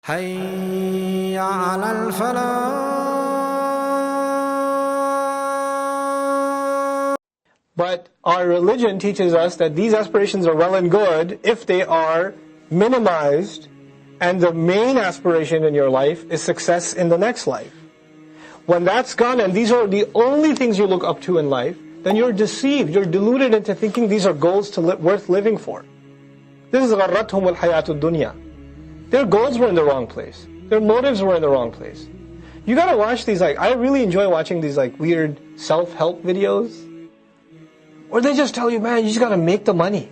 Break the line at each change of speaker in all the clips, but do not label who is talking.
حي على الفلاح.
But our religion teaches us that these aspirations are well and good if they are minimized, and the main aspiration in your life is success in the next life. When that's gone and these are the only things you look up to in life, then you're deceived, you're deluded into thinking these are goals worth living for. This is غَرَّتْهُمُ الْحَيَاةُ الدُّنْيَا. Their goals were in the wrong place. Their motives were in the wrong place. You gotta watch these, I really enjoy watching these weird self-help videos. Or they just tell you, man, you just gotta make the money.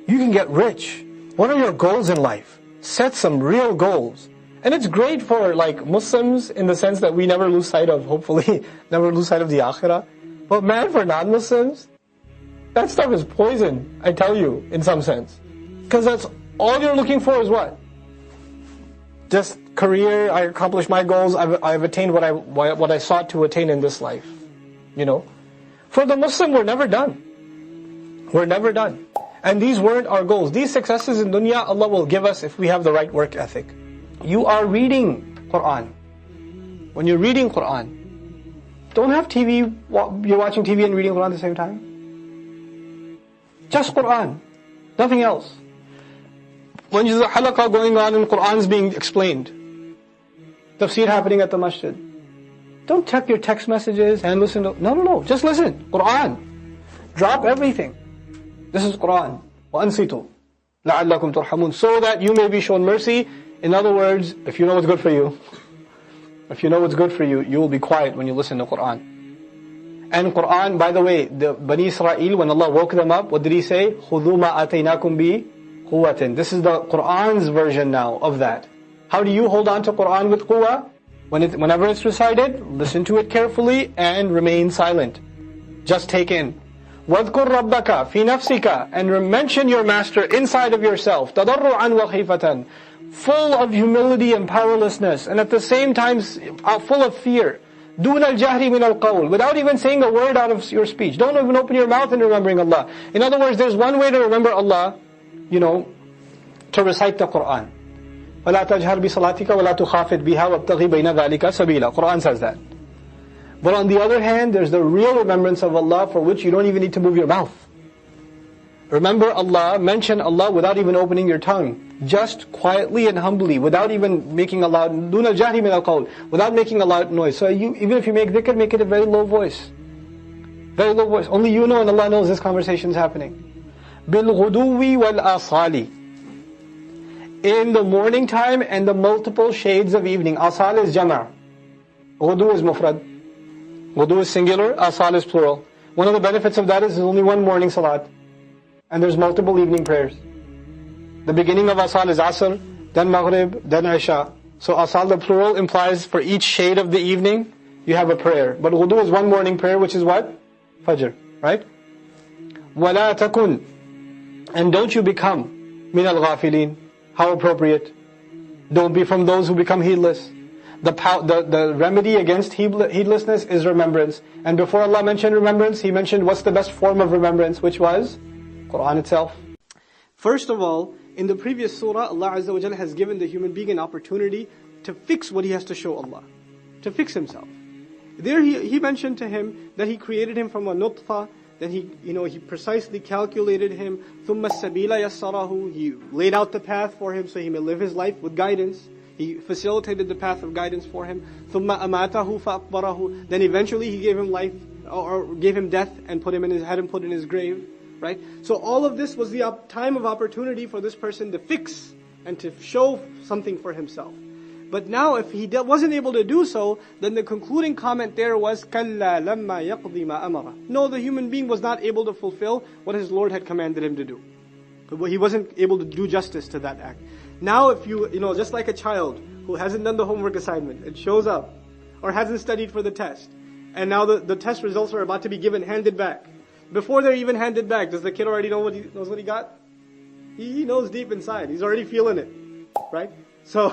You can get rich. What are your goals in life? Set some real goals. And it's great for Muslims in the sense that we never lose sight of, hopefully, never lose sight of the akhirah. But man, for non-Muslims, that stuff is poison, I tell you, in some sense. Because that's all you're looking for is what? Just career, I accomplished my goals, I've attained what I sought to attain in this life. For the Muslim, we're never done. We're never done. And these weren't our goals. These successes in dunya, Allah will give us if we have the right work ethic. You are reading Quran. When you're reading Quran, don't have TV, you're watching TV and reading Quran at the same time. Just Quran. Nothing else. When there's a halaqah going on and Quran's being explained, tafsir happening at the masjid, don't check your text messages and listen to, no, just listen, Quran. Drop everything. This is Quran. وَأَنْصِتُوا لَعَلَّكُمْ تُرْحَمُونَ. So that you may be shown mercy. In other words, if you know what's good for you, you will be quiet when you listen to Quran. And Quran, by the way, the Bani Israel, when Allah woke them up, what did He say? خُذُوا مَا آتَيْنَاكُمْ بِهِ قُوَّةٍ. This is the Quran's version now of that. How do you hold on to Quran with quwwah? Whenever it's recited, listen to it carefully and remain silent. Just take in. وَاذْكُرْ رَبَّكَ فِي نَفْسِكَ. And mention your master inside of yourself. تَضَرُّعًا وَخِيفَةً. Full of humility and powerlessness, and at the same time full of fear. دُونَ الْجَهْرِ مِنَ الْقَوْلِ. Without even saying a word out of your speech. Don't even open your mouth in remembering Allah. In other words, there's one way to remember Allah, to recite the Quran. وَلَا تَجْهَرْ بِصَلَاتِكَ وَلَا تُخَافِتْ بِهَا وَابْتَغِي بَيْنَ ذَلِكَ سَبِيلًا. Quran says that. But on the other hand, there's the real remembrance of Allah for which you don't even need to move your mouth. Remember Allah, mention Allah without even opening your tongue. Just quietly and humbly, without even making a loud, دُونَ الْجَهْرِ مِنَ الْقَوْلِ, without making a loud noise. So even if you make dhikr, make it a very low voice. Very low voice. Only you know and Allah knows this conversation is happening. بِالْغُدُوِّ وَالْآصَالِ. In the morning time and the multiple shades of evening. Asal is jama'. Ghudu is mufrad. Ghudu is singular, asal is plural. One of the benefits of that is there's only one morning salat. And there's multiple evening prayers. The beginning of asal is asr, then maghrib, then isha. So asal, the plural, implies for each shade of the evening, you have a prayer. But ghudu is one morning prayer, which is what? Fajr, right? وَلَا تَكُنْ. And don't you become مِنَ الْغَافِلِينَ. How appropriate. Don't be from those who become heedless. The remedy against heedlessness is remembrance. And before Allah mentioned remembrance, He mentioned what's the best form of remembrance, which was Quran itself. First of all, in the previous surah, Allah Azza wa Jalla has given the human being an opportunity to fix what he has to show Allah. To fix himself. There He mentioned to him that He created him from a nutfa, that He precisely calculated him. ثُمَّ السَّبِيلَ يَسَّرَهُ. He laid out the path for him so he may live his life with guidance. He facilitated the path of guidance for him. ثُمَّ أَمَاتَهُ فَأَقْبَرَهُ. Then eventually He gave him life, or gave him death and had him put in his grave. Right? So all of this was the time of opportunity for this person to fix and to show something for himself. But now if he wasn't able to do so, then the concluding comment there was, كَلَّا لَمَّا يَقْضِي مَا أَمَرَ. No, the human being was not able to fulfill what his Lord had commanded him to do. He wasn't able to do justice to that act. Now if just like a child who hasn't done the homework assignment, it shows up, or hasn't studied for the test, and now the test results are about to be handed back. Before they're even handed back, does the kid already know what he got? He knows deep inside. He's already feeling it. Right? So,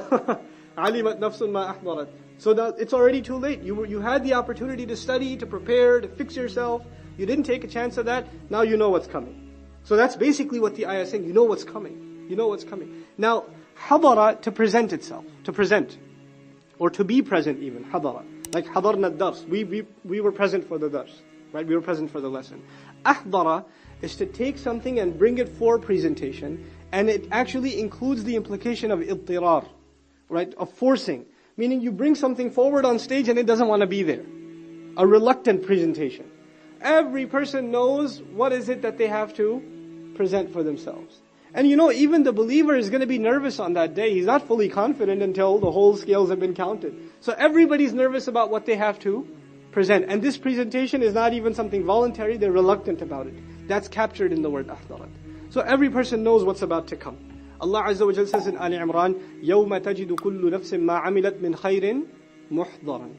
عَلِمَتْ نَفْسٌ مَا أَحْضَرَتْ. So that it's already too late. You had the opportunity to study, to prepare, to fix yourself. You didn't take a chance of that. Now you know what's coming. So that's basically what the ayah is saying. You know what's coming. You know what's coming. Now,
Hadara, to present itself, to present. Or to be present even, hadara. Like hadarna dars, we were present for the dars, right? We were present for the lesson. Ahdara is to take something and bring it for presentation, and it actually includes the implication of idtirar, right? Of forcing. Meaning you bring something forward on stage and it doesn't want to be there. A reluctant presentation. Every person knows what is it that they have to present for themselves. And even the believer is going to be nervous on that day. He's not fully confident until the whole scales have been counted. So everybody's nervous about what they have to present. And this presentation is not even something voluntary, they're reluctant about it. That's captured in the word ahdarat. So every person knows what's about to come. Allah Azza wa Jalla says in Ali Imran, يَوْمَ تَجِدُ كُلُّ نَفْسٍ مَا عَمِلَتْ مِنْ خَيْرٍ مُحْضَرًا.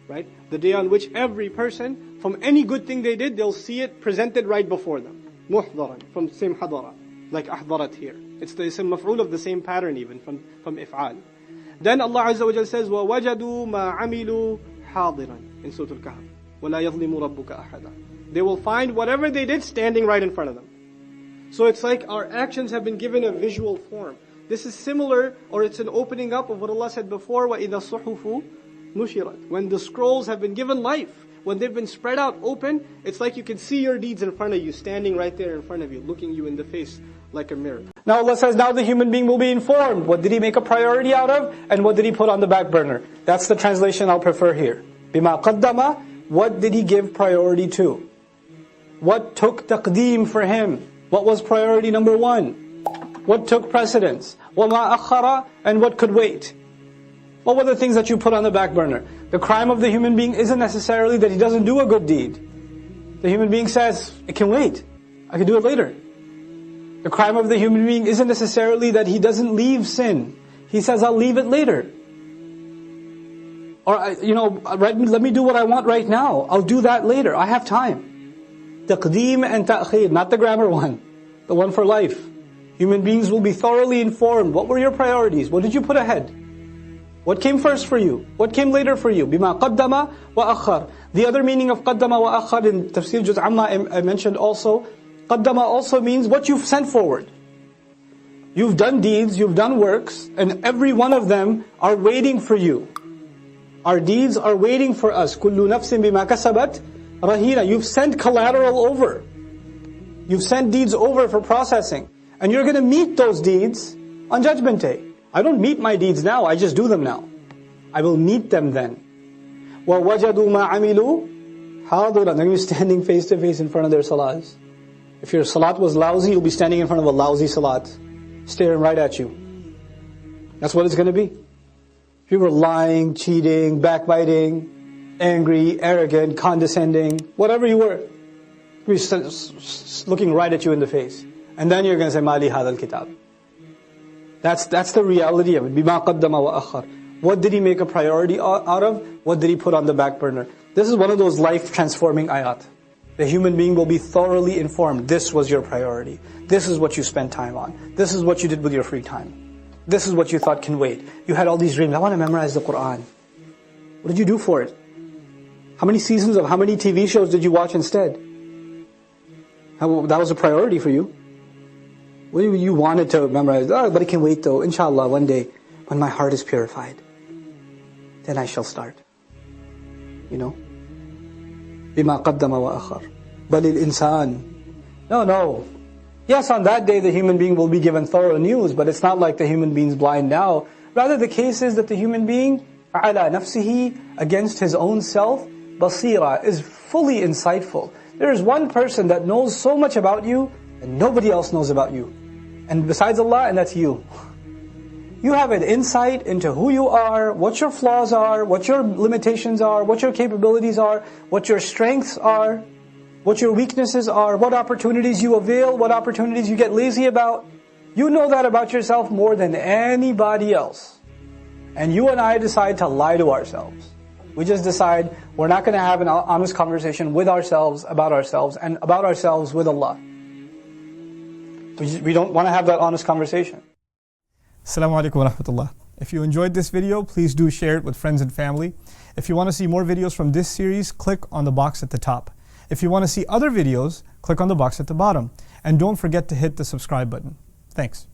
Right? The day on which every person, from any good thing they did, they'll see it presented right before them. مُحْضَرًا, from the same hadara. Like ahdarat here. It's the ism maf'ul of the same pattern even, from if'al. Then Allah Azza wa Jalla says, وَوَجَدُوا مَا عَمِلُوا حَاضِرًا in Surah Al-Kahf. وَلَا يَظْلِمُ رَبُّكَ أَحَدًا. They will find whatever they did standing right in front of them. So it's like our actions have been given a visual form. This is similar, or it's an opening up of what Allah said before, وَإِذَا الصُّحُفُ نُشِرَتْ. When the scrolls have been given life, when they've been spread out open, it's like you can see your deeds in front of you, standing right there in front of you, looking you in the face like a mirror.
Now Allah says, now the human being will be informed. What did he make a priority out of? And what did he put on the back burner? That's the translation I'll prefer here. بِمَا قَدَّمَ. What did he give priority to? What took taqdeem for him? What was priority number one? What took precedence? وَمَا أَخَّرَ. And what could wait? What were the things that you put on the back burner? The crime of the human being isn't necessarily that he doesn't do a good deed. The human being says, it can wait. I can do it later. The crime of the human being isn't necessarily that he doesn't leave sin. He says, I'll leave it later. Or, let me do what I want right now. I'll do that later. I have time. Taqdeem and ta'khir, not the grammar one. The one for life. Human beings will be thoroughly informed. What were your priorities? What did you put ahead? What came first for you? What came later for you? بِمَا قَدَّمَ وَأَخَّرَ. The other meaning of قَدَّمَ وَأَخَّرَ in Tafsir Juz Amma I mentioned also, قَدَّمَ also means what you've sent forward. You've done deeds, you've done works, and every one of them are waiting for you. Our deeds are waiting for us. كُلُّ نَفْسٍ بِمَا كَسَبَتْ رَهِينَ. You've sent collateral over. You've sent deeds over for processing. And you're going to meet those deeds on Judgment Day. I don't meet my deeds now, I just do them now. I will meet them then. وَوَجَدُوا مَا عَمِلُوا حَاضِرًا. They're standing face to face in front of their salats. If your salat was lousy, you'll be standing in front of a lousy salat, staring right at you. That's what it's going to be. If you were lying, cheating, backbiting, angry, arrogant, condescending, whatever you were, you'll be looking right at you in the face. And then you're going to say, مَالِ هَذَا الْكِتَابِ. That's the reality of it. بِمَا قَدَّمَ وَأَخَّرَ. What did he make a priority out of? What did he put on the back burner? This is one of those life-transforming ayat. The human being will be thoroughly informed. This was your priority. This is what you spent time on. This is what you did with your free time. This is what you thought can wait. You had all these dreams. I want to memorize the Qur'an. What did you do for it? How many seasons of how many TV shows did you watch instead? That was a priority for you. Well, you wanted to memorize, but it can wait though. Inshallah, one day, when my heart is purified, then I shall start. بِمَا قَدَّمَ وَأَخَّرَ بَلِ الْإِنسَانِ. No. Yes, on that day the human being will be given thorough news, but it's not like the human being's blind now. Rather, the case is that the human being, عَلَى نَفْسِهِ, against his own self, بَصِيرًا, is fully insightful. There is one person that knows so much about you, and nobody else knows about you. And besides Allah, and that's you. You have an insight into who you are, what your flaws are, what your limitations are, what your capabilities are, what your strengths are, what your weaknesses are, what opportunities you avail, what opportunities you get lazy about. You know that about yourself more than anybody else. And you and I decide to lie to ourselves. We just decide we're not going to have an honest conversation with ourselves, and about ourselves with Allah. We don't want to have that honest conversation.
Assalamu alaikum wa rahmatullah. If you enjoyed this video, please do share it with friends and family. If you want to see more videos from this series, click on the box at the top. If you want to see other videos, click on the box at the bottom. And don't forget to hit the subscribe button. Thanks.